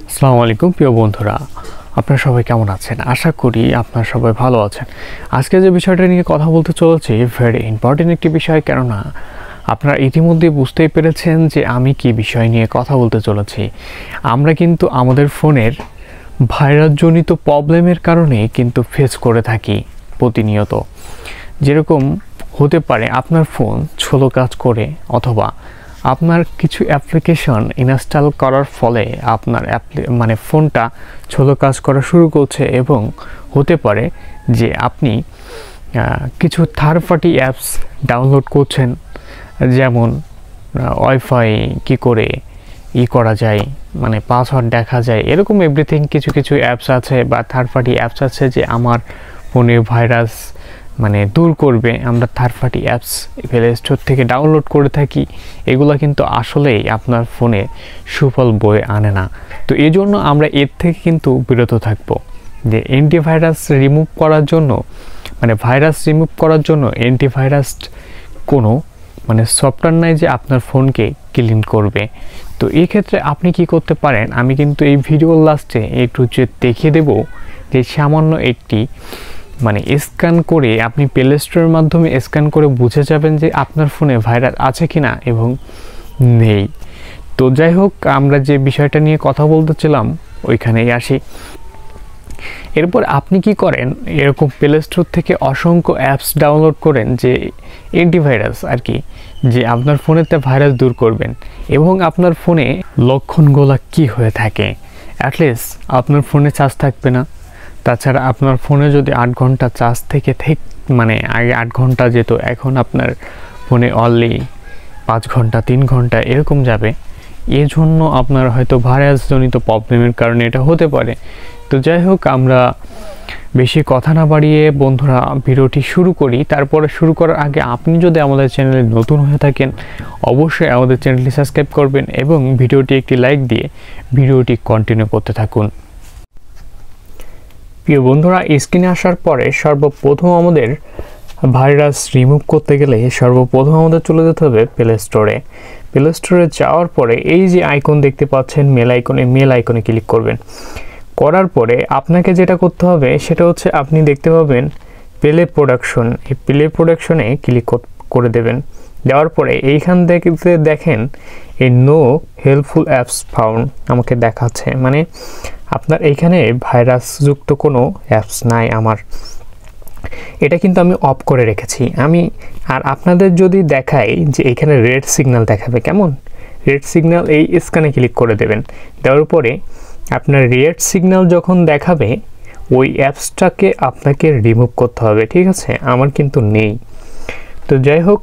আসসালামু আলাইকুম প্রিয় বন্ধুরা, আপনারা সবাই কেমন আছেন? আশা করি আপনারা সবাই ভালো আছেন। আজকে যে বিষয়টা নিয়ে কথা বলতে চলেছি ভেরি ইম্পর্টেন্ট একটি বিষয়, কেননা আপনারা ইতিমধ্যে বুঝতেই পেরেছেন যে আমি কি বিষয় নিয়ে কথা বলতে চলেছি। আমরা কিন্তু আমাদের ফোনের ভাইরাসজনিত প্রবলেমের কারণে কিন্তু ফেস করে থাকি প্রতিনিয়ত। যেরকম হতে পারে আপনার ফোন স্লো কাজ করে, অথবা আপনার কিছু অ্যাপ্লিকেশন ইনস্টল করার ফলে আপনার ফোনটা স্লো কাজ করা শুরু করছে, এবং হতে পারে যে আপনি কিছু থার্ড পার্টি অ্যাপস ডাউনলোড করছেন, যেমন ওয়াইফাই কি করে করা যায়, পাসওয়ার্ড দেখা যায়, এরকম এভরিথিং কিছু কিছু অ্যাপস আছে বা থার্ড পার্টি অ্যাপস আছে যে আমার ফোনে ভাইরাস দূর করবে। আমরা third party apps play store থেকে ডাউনলোড করে থাকি, এগুলো কিন্তু আসলেই আপনার ফোনে সুফল বয়ে আনে না। তো এই জন্য আমরা এর থেকে কিন্তু বিরত থাকব। যে অ্যান্টিভাইরাস রিমুভ করার জন্য ভাইরাস রিমুভ করার জন্য অ্যান্টিভাইরাস কোনো সফটওয়্যার নাই যে আপনার ফোনকে ক্লিন করবে। তো এই ক্ষেত্রে আপনি কি করতে পারেন, আমি কিন্তু এই ভিডিওর লাস্টে একটু যে দেখিয়ে দেব যে সামান্য একটি স্ক্যান করে আপনি প্লে স্টোরের মাধ্যমে স্ক্যান করে বুঝে যাবেন যে আপনার ফোনে ভাইরাস আছে কিনা এবং নেই। তো যাই হোক, আমরা যে বিষয়টা নিয়ে কথা বলতেছিলাম ওইখানেই আসি। এরপর আপনি কি করেন, এরকম প্লে স্টোর থেকে অসংখ্য অ্যাপস ডাউনলোড করেন যে অ্যান্টিভাইরাস আর কি, যে আপনার ফোনেতে ভাইরাস দূর করবেন। এবং আপনার ফোনে লক্ষণগুলো কি হয়ে থাকে, অ্যাটলিস্ট আপনার ফোনে চার্জ থাকবে না। তাছাড়া আপনার ফোনে যদি 8 ঘন্টা চার্জ থেকে আগে 8 ঘন্টা যেত, এখন আপনার ফোনে অনলি 5 ঘন্টা 3 ঘন্টা এরকম যাবে। এই জন্য আপনার হয়তো ভাইরাসজনিত প্রবলেমের কারণে এটা হতে পারে। তো যাই হোক, আমরা বেশি কথা না বাড়িয়ে বন্ধুরা ভিডিওটি শুরু করি। তারপরে শুরু করার আগে আপনি যদি আমাদের চ্যানেলে নতুন হয়ে থাকেন, অবশ্যই আমাদের চ্যানেলটি সাবস্ক্রাইব করবেন এবং ভিডিওটি একটি লাইক দিয়ে ভিডিওটি কন্টিনিউ করতে থাকুন। প্রিয় বন্ধুরা, স্ক্রিনে আসার পরে সর্বপ্রথম আমাদের ভাইরাস রিমুভ করতে গেলে সর্বপ্রথম আমাদের চলে যেতে হবে প্লে স্টোরে। প্লে স্টোরে যাওয়ার পরে এই যে আইকন দেখতে পাচ্ছেন মেল আইকনে ক্লিক করবেন। করার পরে আপনাকে যেটা করতে হবে সেটা হচ্ছে আপনি দেখতে পাবেন প্লে প্রোডাকশন, এই প্লে প্রোডাকশনে ক্লিক করে দেবেন। দেওয়ার পরে এইখান থেকে দেখেন এই নো হেল্পফুল অ্যাপস ফাউন্ড আমাকে দেখাচ্ছে, আপনার এইখানে ভাইরাসযুক্ত কোনো অ্যাপস নাই আমার। এটা কিন্তু আমি অফ করে রেখেছি আর আপনাদের যদি দেখাই যে এখানে রেড সিগন্যাল দেখাবে, কেমন রেড সিগন্যাল, এই স্ক্যানে ক্লিক করে দেবেন। দেওয়ার পরে আপনার রেড সিগন্যাল যখন দেখাবে ওই অ্যাপসটাকে আপনাকে রিমুভ করতে হবে, ঠিক আছে? আমার কিন্তু নেই। তো যাই হোক,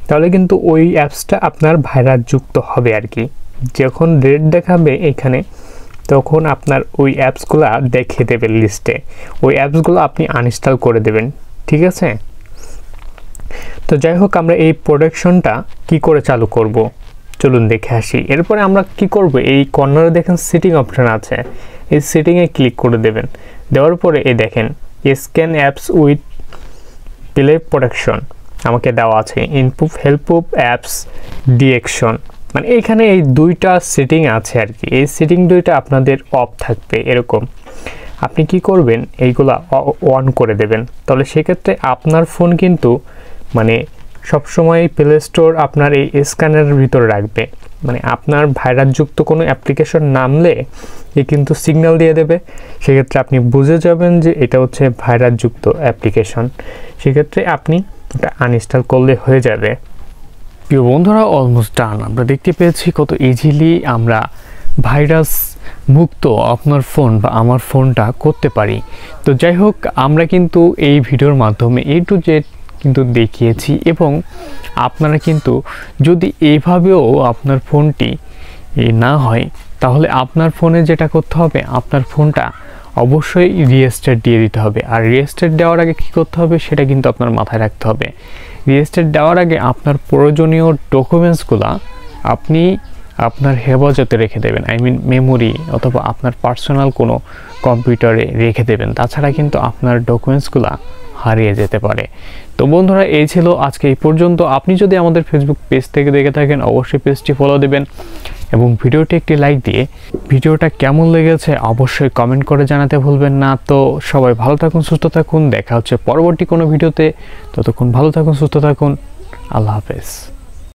তাহলে কিন্তু ওই অ্যাপসটা আপনার ভাইরাসযুক্ত হবে আর কি। যখন রেড দেখাবে এখানে, তখন আপনার ওই অ্যাপসগুলো দেখিয়ে দেবে লিস্টে, ওই অ্যাপসগুলো আপনি আনইনস্টল করে দেবেন, ঠিক আছে? তো যাই হোক, আমরা এই প্রোটেকশনটা কি করে চালু করব চলুন দেখে আসি। এরপরে আমরা কি করব, এই কর্নারে দেখেন সেটিং অপশন আছে, এই সেটিংয়ে ক্লিক করে দেবেন। দেওয়ার পরে এই দেখেন scan apps with play protection আমাকে দেওয়া আছে, ইনপুট হেল্পফুল অ্যাপস ডিএকশন, এইখানে এই দুইটা সেটিং আছে আর কি। এই সেটিং দুইটা আপনাদের অফ থাকবে এরকম। আপনি কি করবেন, এইগুলা অন করে দেবেন। তাহলে সেক্ষেত্রে আপনার ফোন কিন্তু সবসময় প্লে স্টোর আপনার এই স্ক্যানারের ভিতরে রাখবে। আপনার ভাইরাসযুক্ত কোনো অ্যাপ্লিকেশন নামলে এ কিন্তু সিগন্যাল দিয়ে দেবে। সেক্ষেত্রে আপনি বুঝে যাবেন যে এটা হচ্ছে ভাইরাসযুক্ত অ্যাপ্লিকেশন। সেক্ষেত্রে আপনি এটা আনইনস্টল করলে হয়ে যাবে। প্রিয় বন্ধুরা, অলমোস্ট ডান। আমরা দেখতে পেয়েছি কত ইজিলি আমরা ভাইরাস মুক্ত আপনার ফোন বা আমার ফোনটা করতে পারি। তো যাই হোক, আমরা কিন্তু এই ভিডিওর মাধ্যমে A to Z কিন্তু দেখিয়েছি, এবং আপনারা কিন্তু যদি এইভাবেও আপনার ফোনটি না হয়, তাহলে আপনার ফোনে যেটা করতে হবে, আপনার ফোনটা অবশ্যই রিস্টার্ট দিয়ে দিতে হবে। আর রিস্টার্ট দেওয়ার আগে কী করতে হবে সেটা কিন্তু আপনার মাথায় রাখতে হবে। রিস্টার্ট দেওয়ার আগে আপনার প্রয়োজনীয় ডকুমেন্টসগুলো আপনি আপনার হেফাজতে রেখে দেবেন, মেমোরি অথবা আপনার পার্সোনাল কোনো কম্পিউটারে রেখে দেবেন। তাছাড়া কিন্তু আপনার ডকুমেন্টসগুলো হারিয়ে যেতে পারে। তো বন্ধুরা, এই ছিল আজকে এই পর্যন্ত। আপনি যদি আমাদের ফেসবুক পেজ থেকে দেখে থাকেন, অবশ্যই পেজটি ফলো দেবেন এবং ভিডিওটি একটি লাইক দিয়ে ভিডিওটা কেমন লেগেছে অবশ্যই কমেন্ট করে জানাতে ভুলবেন না। তো সবাই ভালো থাকুন, সুস্থ থাকুন, দেখা হচ্ছে পরবর্তী কোনো ভিডিওতে। ততক্ষণ ভালো থাকুন, সুস্থ থাকুন, আল্লাহ হাফেজ।